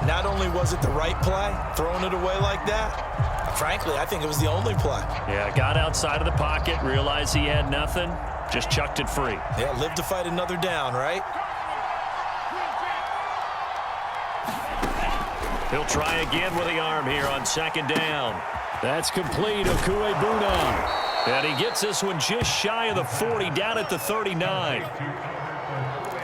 Not only was it the right play, throwing it away like that, frankly, I think it was the only play. Yeah, got outside of the pocket, realized he had nothing, just chucked it free. Yeah, live to fight another down, right? He'll try again with the arm here on second down. That's complete. Okuebuna. And he gets this one just shy of the 40, down at the 39.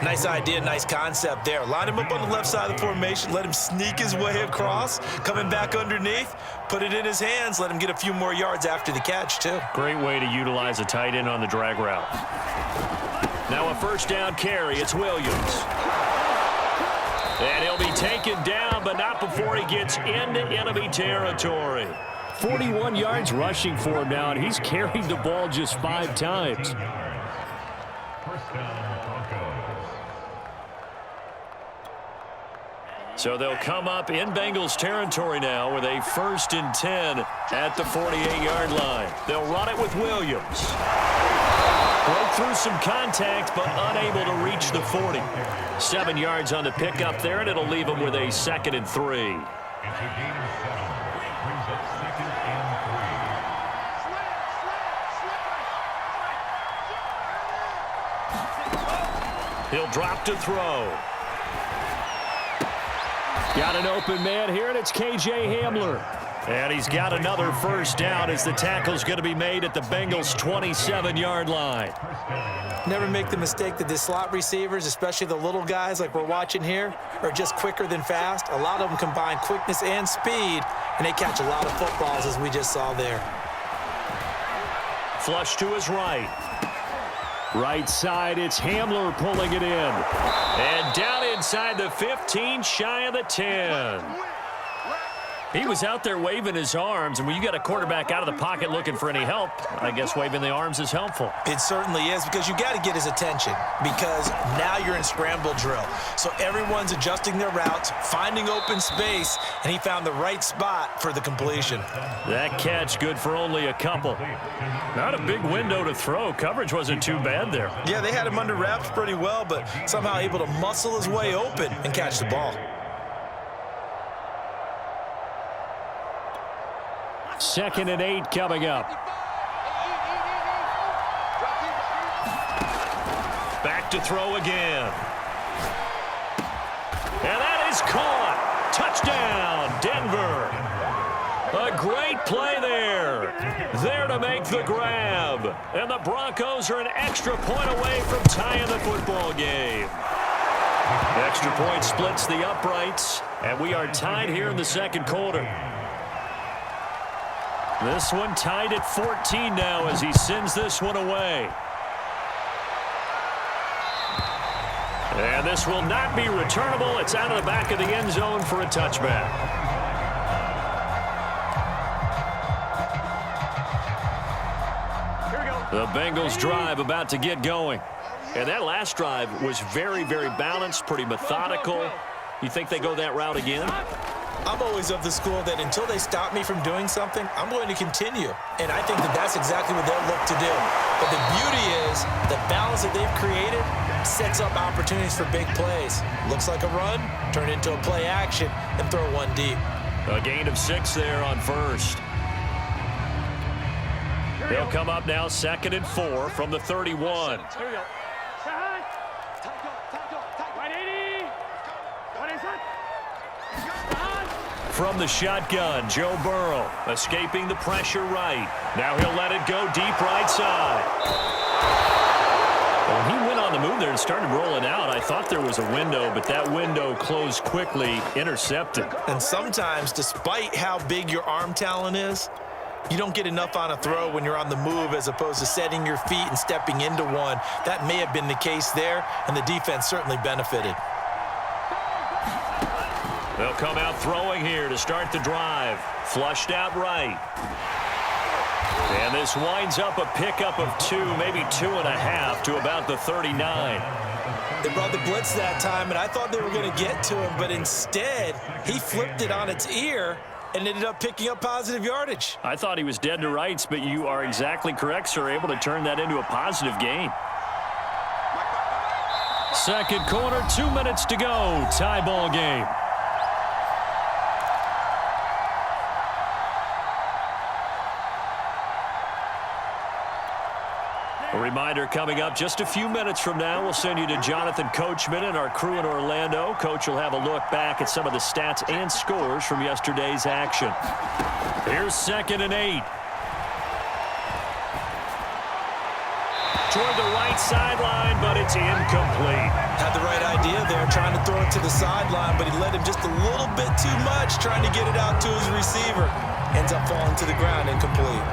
Nice idea, nice concept there. Line him up on the left side of the formation, let him sneak his way across, coming back underneath, put it in his hands, let him get a few more yards after the catch, too. Great way to utilize a tight end on the drag route. Now a first down carry. It's Williams. And he'll be taken down, but not before he gets into enemy territory. 41 yards rushing for him now, and he's carried the ball just 5 times. So they'll come up in Bengals territory now with a 1st and 10 at the 48-yard line. They'll run it with Williams. Broke through some contact, but unable to reach the 40. 7 yards on the pickup there, and it'll leave him with a 2nd and 3. He'll drop to throw. Got an open man here, and it's K.J. Hamler. And he's got another first down as the tackle's going to be made at the Bengals' 27-yard line. Never make the mistake that the slot receivers, especially the little guys like we're watching here, are just quicker than fast. A lot of them combine quickness and speed, and they catch a lot of footballs, as we just saw there. Flush to his right. Right side, it's Hamler pulling it in. And down inside the 15, shy of the 10. He was out there waving his arms, and when you got a quarterback out of the pocket looking for any help, I guess waving the arms is helpful. It certainly is, because you got to get his attention, because now you're in scramble drill. So everyone's adjusting their routes, finding open space, and he found the right spot for the completion. That catch good for only a couple. Not a big window to throw. Coverage wasn't too bad there. Yeah, they had him under wraps pretty well, but somehow able to muscle his way open and catch the ball. 2nd and 8 coming up. Back to throw again. And that is caught. Touchdown, Denver. A great play there. There to make the grab. And the Broncos are an extra point away from tying the football game. Extra point splits the uprights, and we are tied here in the second quarter. This one tied at 14 now as he sends this one away. And this will not be returnable. It's out of the back of the end zone for a touchback. Here we go. The Bengals drive about to get going. And that last drive was very, very balanced, pretty methodical. You think they go that route again? I'm always of the school that until they stop me from doing something, I'm going to continue. And I think that that's exactly what they'll look to do. But the beauty is the balance that they've created sets up opportunities for big plays. Looks like a run, turn into a play action, and throw one deep. A gain of 6 there on first. They'll come up now 2nd and 4 from the 31. Here we go. From the shotgun, Joe Burrow escaping the pressure right. Now he'll let it go deep right side. Well, he went on the move there and started rolling out. I thought there was a window, but that window closed quickly, intercepted. And sometimes, despite how big your arm talent is, you don't get enough on a throw when you're on the move as opposed to setting your feet and stepping into one. That may have been the case there, and the defense certainly benefited. They'll come out throwing here to start the drive. Flushed out right. And this winds up a pickup of 2, maybe 2.5 to about the 39. They brought the blitz that time, and I thought they were going to get to him, but instead, he flipped it on its ear and ended up picking up positive yardage. I thought he was dead to rights, but you are exactly correct, sir, able to turn that into a positive gain. Second quarter, 2 minutes to go. Tie ball game. A reminder coming up just a few minutes from now, we'll send you to Jonathan Coachman and our crew in Orlando. Coach will have a look back at some of the stats and scores from yesterday's action. Here's 2nd and 8. Toward the right sideline, but it's incomplete. Had the right idea there, trying to throw it to the sideline, but he led him just a little bit too much, trying to get it out to his receiver. Ends up falling to the ground, incomplete.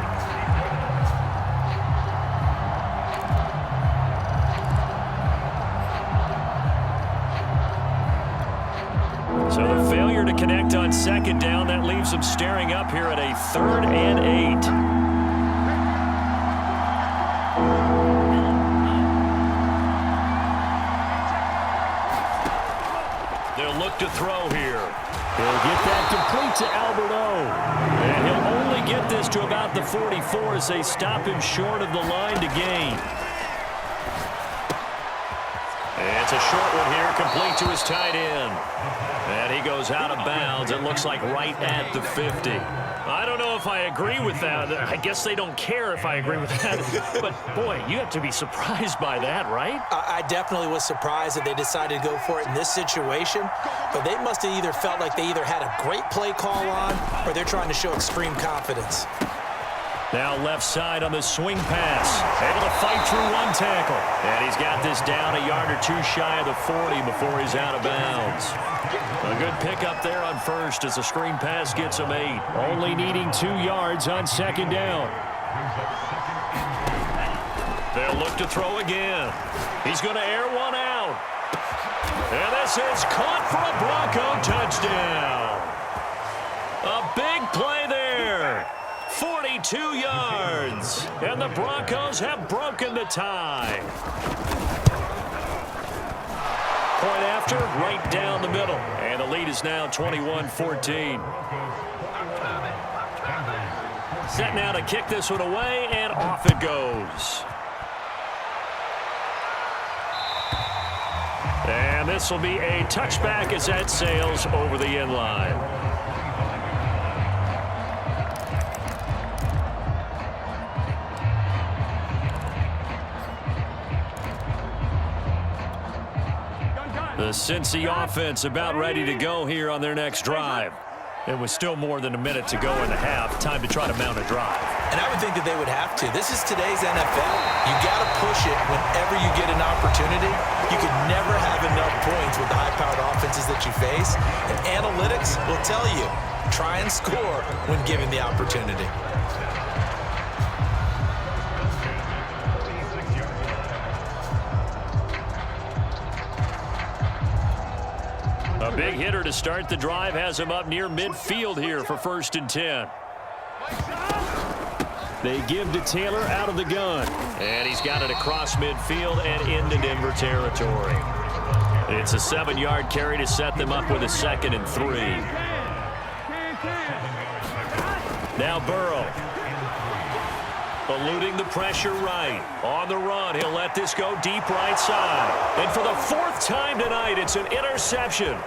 So the failure to connect on 2nd down, that leaves them staring up here at a 3rd and 8. They'll look to throw here. He'll get that complete to Alberto. And he'll only get this to about the 44 as they stop him short of the line to gain. It's a short one here, complete to his tight end. And he goes out of bounds, it looks like right at the 50. I don't know if I agree with that. I guess they don't care if I agree with that. But, boy, you have to be surprised by that, right? I definitely was surprised that they decided to go for it in this situation. But they must have either felt like they either had a great play call on or they're trying to show extreme confidence. Now left side on the swing pass. Able to fight through one tackle. And he's got this down a yard or two shy of the 40 before he's out of bounds. A good pickup there on first as the screen pass gets him 8. Only needing 2 yards on 2nd down. They'll look to throw again. He's going to air one out. And this is caught for a Bronco touchdown. A big play there. 42 yards, and the Broncos have broken the tie. Point after, right down the middle, and the lead is now 21-14. Set now to kick this one away, and off it goes. And this will be a touchback as that sails over the end line. The Cincy offense about ready to go here on their next drive. It was still more than a minute to go in the half. Time to try to mount a drive. And I would think that they would have to. This is today's NFL. You got to push it whenever you get an opportunity. You could never have enough points with the high-powered offenses that you face. And analytics will tell you, try and score when given the opportunity. A big hitter to start the drive has him up near midfield here for 1st and 10. They give to Taylor out of the gun. And he's got it across midfield and into Denver territory. It's a 7-yard carry to set them up with a 2nd and 3. Now Burrow. Eluding the pressure right. On the run, he'll let this go deep right side. And for the 4th time tonight, it's an interception.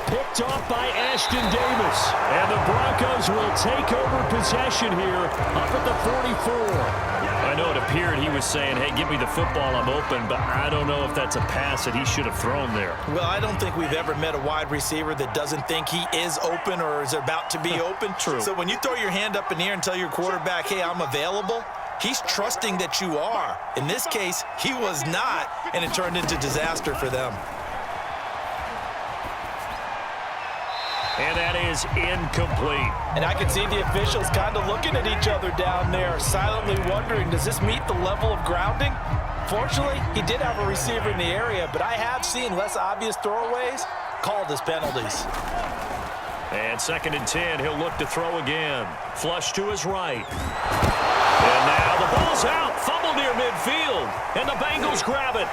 Picked off by Ashton Davis. And the Broncos will take over possession here up at the 44. I know it appeared he was saying, hey, give me the football, I'm open, but I don't know if that's a pass that he should have thrown there. Well, I don't think we've ever met a wide receiver that doesn't think he is open or is about to be open. True. So when you throw your hand up in the air and tell your quarterback, hey, I'm available, he's trusting that you are. In this case, he was not, and it turned into disaster for them. And that is incomplete. And I can see the officials kind of looking at each other down there, silently wondering, does this meet the level of grounding? Fortunately, he did have a receiver in the area, but I have seen less obvious throwaways called as penalties. And 2nd and 10, he'll look to throw again. Flush to his right. And now the ball's out. Fumble near midfield. And the Bengals grab it.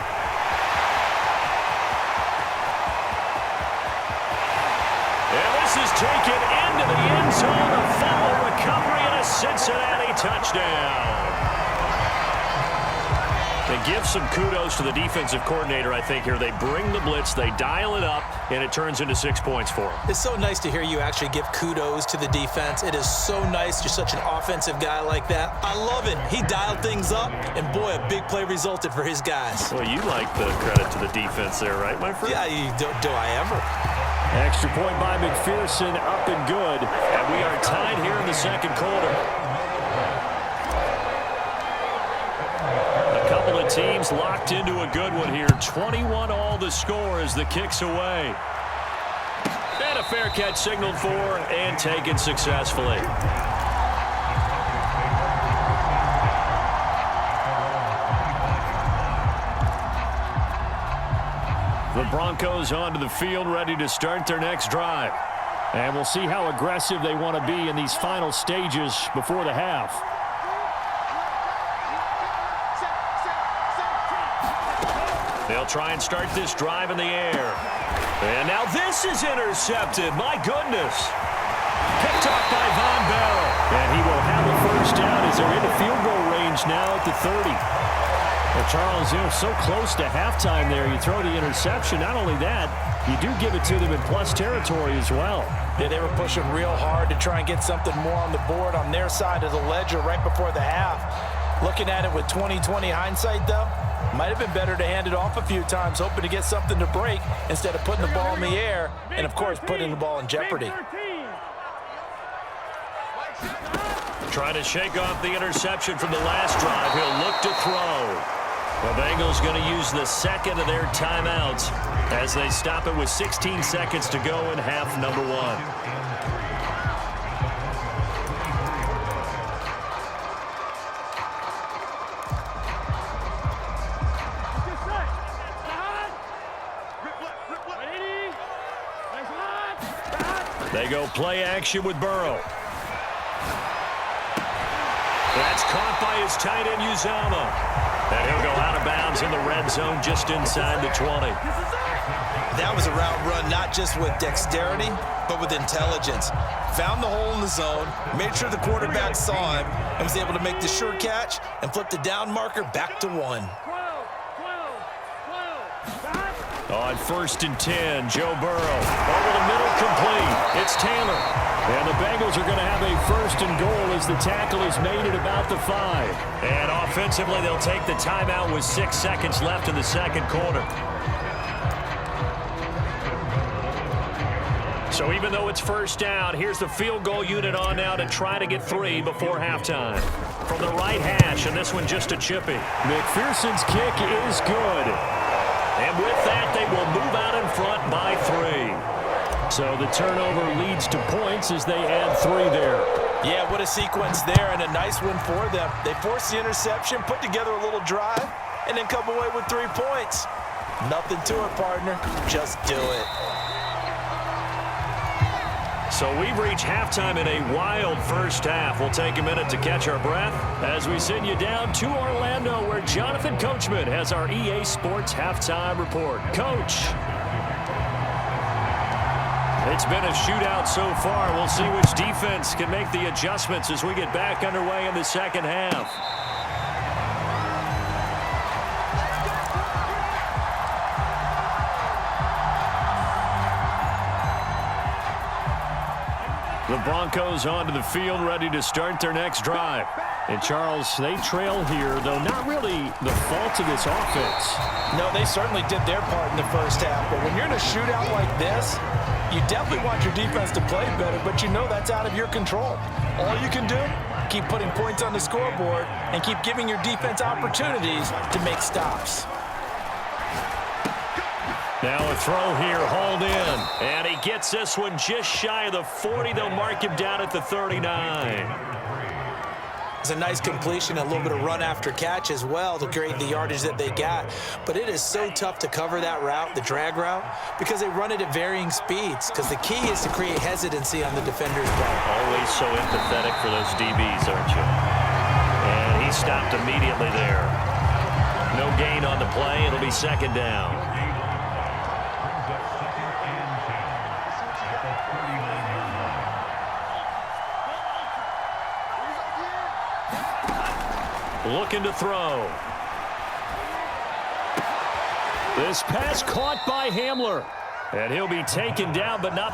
And this is taken into the end zone. A fumble recovery and a Cincinnati touchdown. And give some kudos to the defensive coordinator, I think, here. They bring the blitz, they dial it up, and it turns into 6 points for them. It's so nice to hear you actually give kudos to the defense. It is so nice. You're such an offensive guy like that. I love it. He dialed things up, and boy, a big play resulted for his guys. Well, you like the credit to the defense there, right, my friend? Yeah, do I ever? Extra point by McPherson, up and good. And we are tied here in the second quarter. Teams locked into a good one here. 21 all the score as the kick's away. And a fair catch signaled for and taken successfully. The Broncos onto the field ready to start their next drive. And we'll see how aggressive they want to be in these final stages before the half. They'll try and start this drive in the air. And now this is intercepted. My goodness. Picked off by Von Bell. And he will have a first down as they're into field goal range now at the 30. Well, Charles, you're so close to halftime there. You throw the interception. Not only that, you do give it to them in plus territory as well. Yeah, they were pushing real hard to try and get something more on the board on their side of the ledger right before the half. Looking at it with 20/20 hindsight, though, might have been better to hand it off a few times, hoping to get something to break instead of putting the ball in the air and, of course, putting the ball in jeopardy. Trying to shake off the interception from the last drive. He'll look to throw. The Bengals going to use the second of their timeouts as they stop it with 16 seconds to go in half number one. They go play action with Burrow. That's caught by his tight end, Uzama. And he'll go out of bounds in the red zone just inside the 20. That was a route run not just with dexterity, but with intelligence. Found the hole in the zone, made sure the quarterback saw him, and was able to make the sure catch and flip the down marker back to 1. On 1st and 10, Joe Burrow. Over the middle, complete. It's Taylor. And the Bengals are going to have a 1st and goal as the tackle is made at about the 5. And offensively, they'll take the timeout with 6 seconds left in the second quarter. So even though it's first down, here's the field goal unit on now to try to get 3 before halftime. From the right hash, and this one just a chippy. McPherson's kick is good. And with that, they will move out in front by 3. So the turnover leads to points as they add 3 there. Yeah, what a sequence there, and a nice one for them. They forced the interception, put together a little drive, and then come away with 3 points. Nothing to it, partner. Just do it. So we've reached halftime in a wild first half. We'll take a minute to catch our breath as we send you down to Orlando, where Jonathan Coachman has our EA Sports Halftime Report. Coach. It's been a shootout so far. We'll see which defense can make the adjustments as we get back underway in the second half. The Broncos onto the field ready to start their next drive. And, Charles, they trail here, though not really the fault of this offense. No, they certainly did their part in the first half. But when you're in a shootout like this, you definitely want your defense to play better, but you know that's out of your control. All you can do, keep putting points on the scoreboard and keep giving your defense opportunities to make stops. Now a throw here, hauled in. And he gets this one just shy of the 40. They'll mark him down at the 39. It's a nice completion, a little bit of run after catch as well to create the yardage that they got. But it is so tough to cover that route, the drag route, because they run it at varying speeds. Because the key is to create hesitancy on the defender's part. Always so empathetic for those DBs, aren't you? And he stopped immediately there. No gain on the play. It'll be second down. Looking to throw. This pass caught by Hamler. And he'll be taken down, but not